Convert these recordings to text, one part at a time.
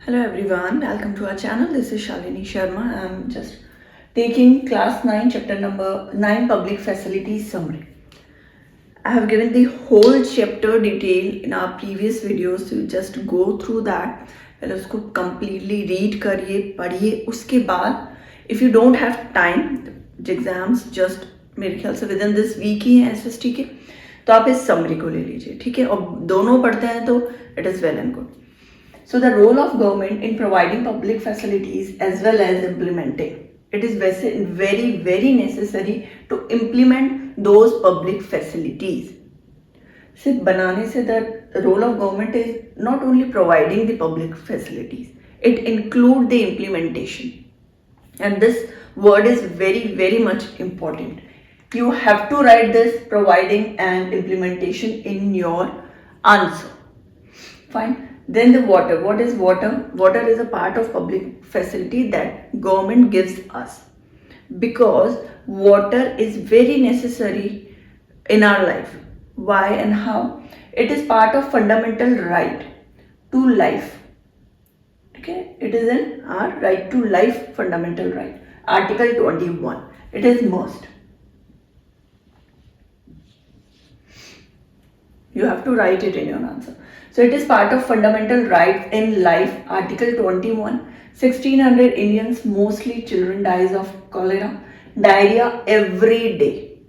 Hello everyone, welcome to our channel. This is Shalini Sharma. I'm just taking class 9, chapter number 9, public facilities summary. I have given the whole chapter detail in our previous videos, so you just go through that. पहले उसको completely read करिए, पढ़िए. उसके बाद if you don't have time, exams just मेरे ख्याल से within this week ही हैं SST के, तो आप इस summary को ले लीजिए, ठीक है. और दोनों पढ़ते हैं तो it is well and good. So the role of government in providing public facilities as well as implementing. It is very necessary to implement those public facilities. सिर्फ बनाने से the role of government is not only providing the public facilities, it include the implementation. And this word is very much important. You have to write this providing and implementation in your answer. Fine. Then the water. What is water? Water is a part of public facility that government gives us, because water is very necessary in our life. Why and how? It is part of fundamental right to life. Okay, it is in our right to life, fundamental right. Article 21. It is must. You have to write it in your answer. So it is part of fundamental rights in life. Article 21. 1600 Indians, mostly children, dies of cholera, diarrhea every day.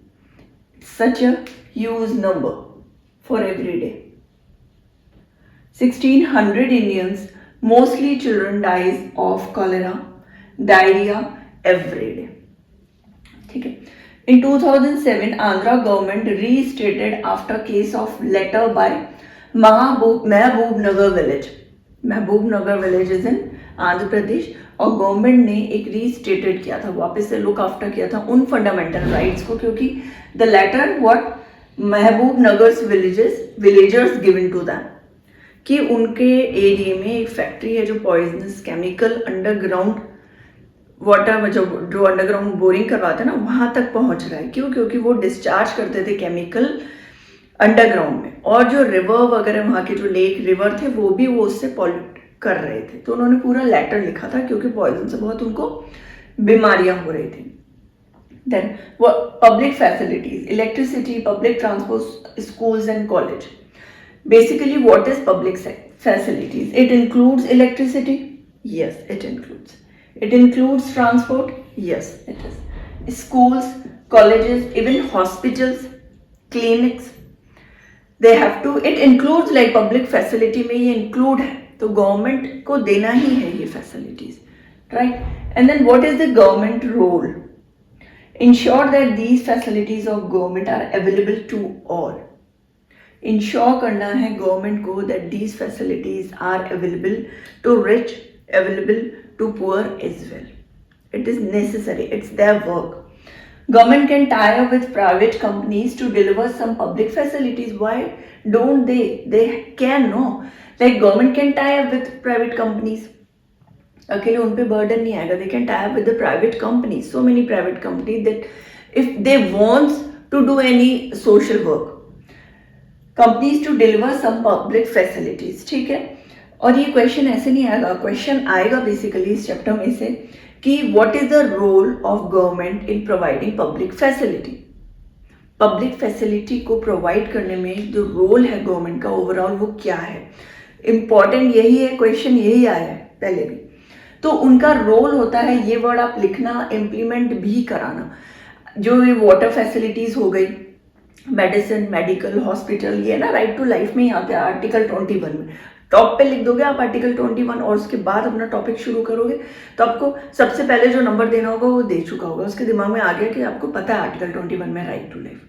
Such a huge number for every day. 1600 Indians, mostly children, dies of cholera, diarrhea every day. Okay. In 2007, Andhra government restated after case of letter by Mehboob Nagar village. Mehboob Nagar village is in Andhra Pradesh, और government ने एक restated किया था, वापस से look after किया था उन फंडामेंटल राइट्स को, क्योंकि the letter what Mehboob Nagar villagers given to them, कि उनके एरिया में एक फैक्ट्री है जो पॉइजनस केमिकल अंडरग्राउंड वाटर जो अंडरग्राउंड बोरिंग करवाते हैं ना, वहां तक पहुंच रहा है. क्यों? क्योंकि वो डिस्चार्ज करते थे केमिकल अंडरग्राउंड में, और जो रिवर वगैरह वहाँ के जो लेक रिवर थे वो भी वो उससे पॉल्यूट कर रहे थे. तो उन्होंने पूरा लेटर लिखा था, क्योंकि पॉइजन से बहुत उनको बीमारियां हो रही थी. Then public facilities, electricity, public transport, schools and college. Basically what is public facilities? It includes electricity, yes it includes. It includes transport, yes it is. Schools, colleges, even hospitals, clinics, they have to, it includes like public facility में ये include है, तो government को देना ही है ये facilities, right? And then what is the government role? Ensure that these facilities of government are available to all. Ensure करना है government को that these facilities are available to rich, available to poor as well. It is necessary, it's their work. Government can tie up with private companies to deliver some public facilities. Why don't they? They can, no. Like government can tie up with private companies. अकेले उन पे burden नहीं आएगा. They can tie up with the private companies. So many private companies that if they want to do any social work, companies to deliver some public facilities. ठीक है. और ये question ऐसे नहीं आएगा, क्वेश्चन आएगा बेसिकली इस चैप्टर में से कि what is the role of government in providing public facility. Public facility को प्रोवाइड करने में जो रोल है गवर्नमेंट का ओवरऑल वो क्या है. इंपॉर्टेंट यही है, क्वेश्चन यही आया है पहले भी. तो उनका रोल होता है, ये वर्ड आप लिखना, इम्प्लीमेंट भी कराना. जो ये वाटर फैसिलिटीज हो गई, मेडिसिन, मेडिकल, हॉस्पिटल, ये ना राइट टू लाइफ में ही आते हैं आर्टिकल 21 में. टॉप पे लिख दोगे आप आर्टिकल 21 और उसके बाद अपना टॉपिक शुरू करोगे तो आपको सबसे पहले जो नंबर देना होगा वो दे चुका होगा, उसके दिमाग में आ गया कि आपको पता है आर्टिकल 21 में राइट टू लाइफ.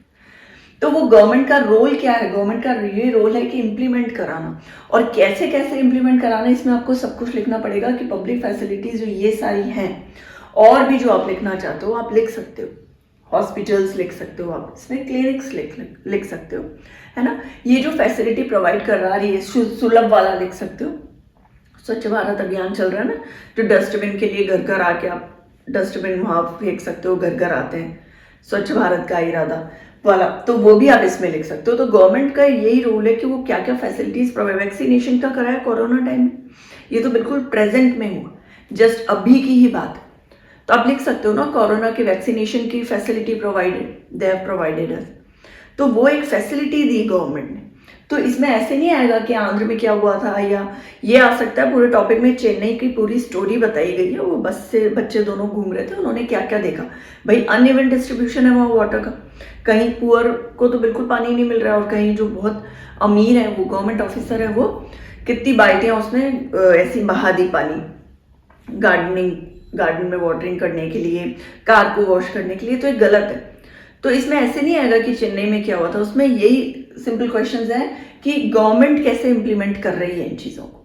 तो वो गवर्नमेंट का रोल क्या है? गवर्नमेंट का ये रोल है कि इम्प्लीमेंट कराना, और कैसे कैसे इम्प्लीमेंट कराना इसमें आपको सब कुछ लिखना पड़ेगा. कि पब्लिक फैसिलिटीज जो ये सारी हैं, और भी जो आप लिखना चाहते हो आप लिख सकते हो. हॉस्पिटल्स लिख सकते हो आप, इसमें क्लिनिक्स लिख सकते हो, है ना. ये जो फैसिलिटी प्रोवाइड कर रहा है, सुलभ वाला लिख सकते हो. स्वच्छ भारत अभियान चल रहा है ना, जो डस्टबिन के लिए घर घर आके आप डस्टबिन वहाँ फेंक सकते हो, घर घर आते हैं, स्वच्छ भारत का इरादा वाला, तो वो भी आप इसमें लिख सकते हो. तो गवर्नमेंट का यही रोल है कि वो क्या क्या फैसिलिटीज प्रोवाइड. वैक्सीनेशन का कराया कोरोना टाइम में, ये तो बिल्कुल प्रेजेंट में हुआ, जस्ट अभी की ही बात है। तो आप लिख सकते हो ना, कोरोना की वैक्सीनेशन की facility provided, they have provided अस। तो वो एक फैसिलिटी दी गवर्नमेंट ने। तो इसमें ऐसे नहीं आएगा कि आंध्र में क्या हुआ था, या ये आ सकता है पूरे टॉपिक में चेन्नई की पूरी स्टोरी बताई गई है, वो बस से बच्चे दोनों घूम रहे थे, उन्होंने क्या क्या देखा। भाई अनइवन डिस्ट्रीब्यूशन है वहाँ वाटर का, कहीं पुअर को तो बिल्कुल पानी नहीं मिल रहा है, और कहीं जो बहुत अमीर है, वो गवर्नमेंट ऑफिसर है, वो कितनी बाल्टियाँ उसने ऐसी बहा दी पानी, गार्डन में वाटरिंग करने के लिए, कार को वॉश करने के लिए। तो ये गलत है। तो इसमें ऐसे नहीं आएगा कि चेन्नई में क्या हुआ था, उसमें यही सिंपल क्वेश्चंस है कि गवर्नमेंट कैसे इंप्लीमेंट कर रही है इन चीज़ों को,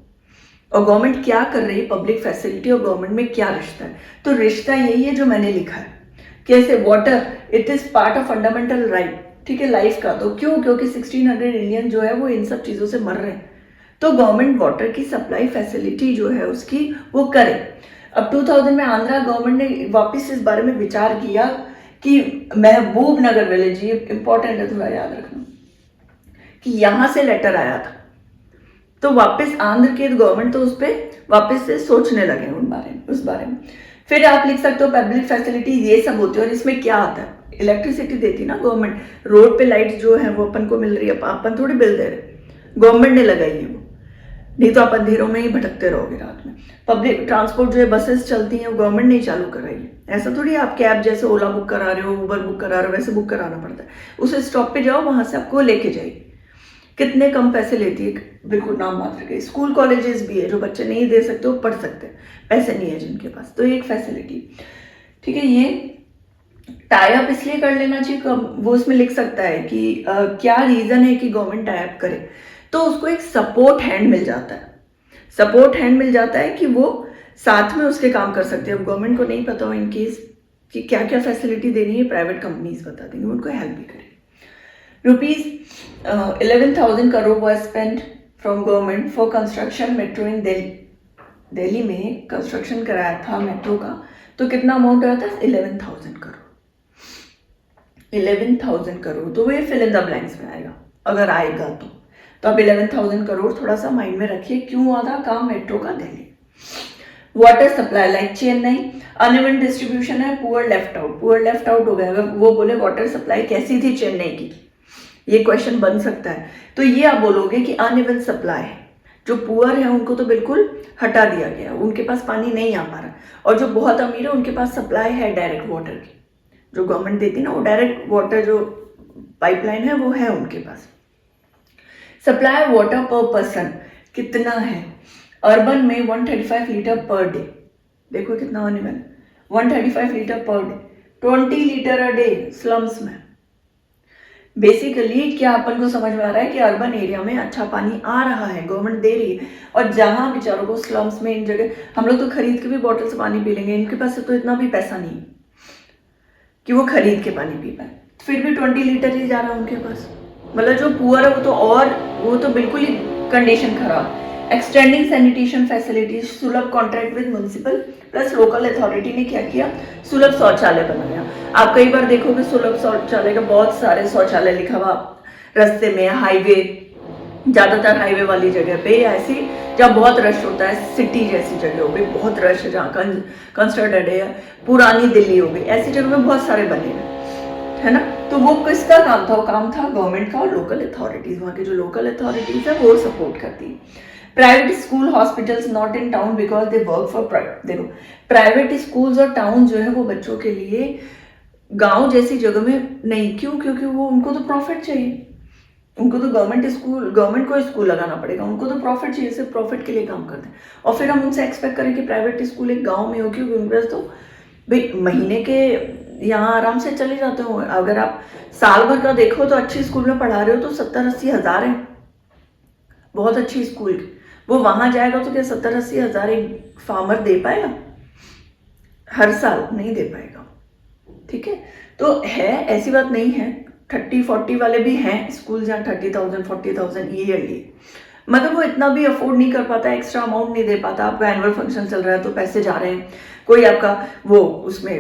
और गवर्नमेंट क्या कर रही है, पब्लिक फैसिलिटी और गवर्नमेंट में क्या रिश्ता है। तो रिश्ता यही है जो मैंने लिखा है, कैसे water it is part of fundamental right, ठीक है, लाइफ का। तो क्यों? क्योंकि 1600 इंडियन जो है वो इन सब चीज़ों से मर रहे हैं। तो गवर्नमेंट वाटर की सप्लाई फैसिलिटी जो है उसकी वो करे। अब 2000 में आंध्रा गवर्नमेंट ने वापस इस बारे में विचार किया कि महबूब नगर विलेज, ये इंपॉर्टेंट है, थोड़ा याद रखना, कि यहां से लेटर आया था। तो वापस आंध्र के गवर्नमेंट तो उस पर वापस से सोचने लगे उस बारे में। फिर आप लिख सकते हो पब्लिक फैसिलिटी ये सब होती है, और इसमें क्या आता है, इलेक्ट्रिसिटी देती ना गवर्नमेंट, रोड पे लाइट्स जो है वो अपन को मिल रही है, अपन थोड़ी बिल दे रहे, गवर्नमेंट ने लगाई है वो, नहीं तो आप अंधेरों में ही भटकते रहोगे रात में। पब्लिक ट्रांसपोर्ट जो है बसेस चलती हैं, वो गवर्नमेंट ने चालू कराई है। ऐसा थोड़ी आप कैब जैसे ओला बुक करा रहे हो, उबर बुक करा रहे हो, वैसे बुक कराना पड़ता है। उस स्टॉप पे जाओ, वहां से आपको लेके जाएगी। कितने कम पैसे लेती है, बिल्कुल नाम मात्र के। स्कूल कॉलेजेस भी है, जो बच्चे नहीं दे सकते वो पढ़ सकते हैं, पैसे नहीं है जिनके पास, तो एक फैसिलिटी, ठीक है। ये टाई अप इसलिए कर लेना चाहिए, वो उसमें लिख सकता है कि क्या रीजन है कि गवर्नमेंट टाई अप करे, तो उसको एक सपोर्ट हैंड मिल जाता है। सपोर्ट हैंड मिल जाता है कि वो साथ में उसके काम कर सकते हैं। अब गवर्नमेंट को नहीं पता हो इन केस कि क्या क्या फैसिलिटी देनी है, प्राइवेट कंपनीज बता देंगे, उनको हेल्प भी करेंगे। Rupees 11,000 crore was spend from government for construction metro in Delhi. Delhi में कंस्ट्रक्शन कराया था मेट्रो का, तो कितना अमाउंट आया था? 11,000 करोड़। 11,000 करोड़, तो वो फिल इन द ब्लैंक्स में आएगा अगर आएगा तो आप 11,000 करोड़ थोड़ा सा माइंड में रखिए, क्यों हुआ था काम मेट्रो का Delhi. Water supply like Chennai, uneven distribution है, पुअर लेफ्ट आउट हो गया। अगर वो बोले वाटर सप्लाई कैसी थी चेन्नई की, ये क्वेश्चन बन सकता है, तो ये आप बोलोगे कि अनइवन सप्लाई है, जो पुअर है उनको तो बिल्कुल हटा दिया गया, उनके पास पानी नहीं आ पा रहा, और जो बहुत अमीर है उनके पास सप्लाई है डायरेक्ट वाटर की, जो गवर्नमेंट देती ना, वो डायरेक्ट वाटर जो पाइपलाइन है वो है उनके पास। सप्लाई वाटर पर पर्सन कितना है? अर्बन में 135 लीटर पर डे, देखो कितना uneven, 135 litre per day, 20 litre a day slums में। बेसिकली क्या अपन को समझ में आ रहा है कि अर्बन एरिया में अच्छा पानी आ रहा है, गवर्नमेंट दे रही है, और जहां बेचारों को स्लम्स में, इन जगह हम लोग तो खरीद के भी बॉटल से पानी पी लेंगे, इनके पास तो इतना भी पैसा नहीं है कि वो खरीद के पानी पी पाए, फिर भी 20 लीटर ही जा रहा है उनके पास। मतलब जो पुअर है वो तो बिल्कुल ही कंडीशन खराब। एक्सटेंडिंग सैनिटेशन फैसिलिटीज, सुलभ contract with municipal plus local authority ने क्या किया, सुलभ शौचालय बनाया। आप कई बार देखोगे सुलभ शौचालय का बहुत सारे शौचालय लिखा हुआ रास्ते में, हाईवे, ज्यादातर हाईवे वाली जगह पे, या ऐसी जहाँ बहुत रश होता है, सिटी जैसी जगह हो गई बहुत रश है, जहाँ कंस्ट्रक्टेड है, पुरानी दिल्ली हो गई, ऐसी जगह में बहुत सारे बने है ना। तो वो किसका काम था? वो काम था गवर्नमेंट का और लोकल अथॉरिटीज, वहाँ की जो लोकल अथॉरिटीज है वो सपोर्ट करती है। Private school hospitals not in town because they work for private. देखो प्राइवेट स्कूल्स और टाउन जो है वो बच्चों के लिए गांव जैसी जगह में नहीं, क्यों? क्योंकि वो उनको तो प्रॉफिट चाहिए, उनको तो गवर्नमेंट को स्कूल लगाना पड़ेगा, उनको तो प्रॉफिट चाहिए, सिर्फ प्रॉफिट के लिए काम करते हैं। और फिर हम उनसे एक्सपेक्ट करें कि प्राइवेट स्कूल एक गाँव में हो, क्योंकि उनके पास तो भाई महीने के यहाँ आराम से चले जाते हो। अगर आप साल भर का देखो तो अच्छी स्कूल में पढ़ा रहे हो तो 70-80 हज़ार है, बहुत अच्छी स्कूल की। वो वहां जाएगा तो क्या 70-80 हज़ार एक फार्मर दे पाएगा? हर साल नहीं दे पाएगा, ठीक है। तो है, ऐसी बात नहीं है, 30-40 वाले भी हैं स्कूल जहाँ 30,000 40,000 ईयरली, मतलब वो इतना भी अफोर्ड नहीं कर पाता, एक्स्ट्रा अमाउंट नहीं दे पाता। आपका एनुअल फंक्शन चल रहा है तो पैसे जा रहे हैं, कोई आपका वो उसमें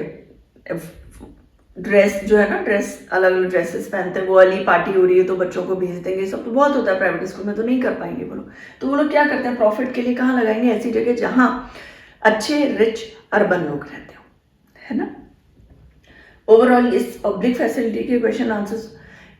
ड्रेस जो है ना, ड्रेस अलग अलग ड्रेसेस पहनते हैं, वो वाली पार्टी हो रही है तो बच्चों को भेज देंगे, सब तो बहुत होता है प्राइवेट स्कूल में, तो नहीं कर पाएंगे वो लोग। तो वो लोग क्या करते हैं, प्रॉफिट के लिए कहाँ लगाएंगे, ऐसी जगह जहाँ अच्छे रिच अर्बन लोग रहते हो, है ना। ओवरऑल इस पब्लिक फैसिलिटी के क्वेश्चन आंसर्स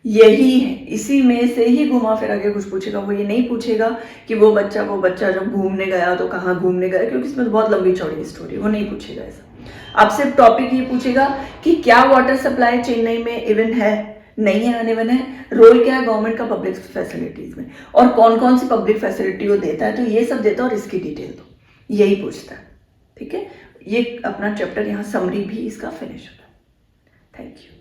यही है, इसी में से ही घुमा फिरा के कुछ पूछेगा। वो ये नहीं पूछेगा कि वो बच्चा जब घूमने गया तो कहाँ घूमने गया, क्योंकि इसमें तो बहुत लंबी चौड़ी स्टोरी, वो नहीं पूछेगा ऐसा। आपसे टॉपिक ये पूछेगा कि क्या वाटर सप्लाई चेन्नई में इवन है, नहीं है, अनइवन है, रोल क्या है गवर्नमेंट का पब्लिक फैसिलिटीज में, और कौन कौन सी पब्लिक फैसिलिटी वो देता है, तो ये सब देता है और इसकी डिटेल दो, यही पूछता है। ठीक है, ये अपना चैप्टर यहाँ समरी भी इसका फिनिश होता है। Thank you.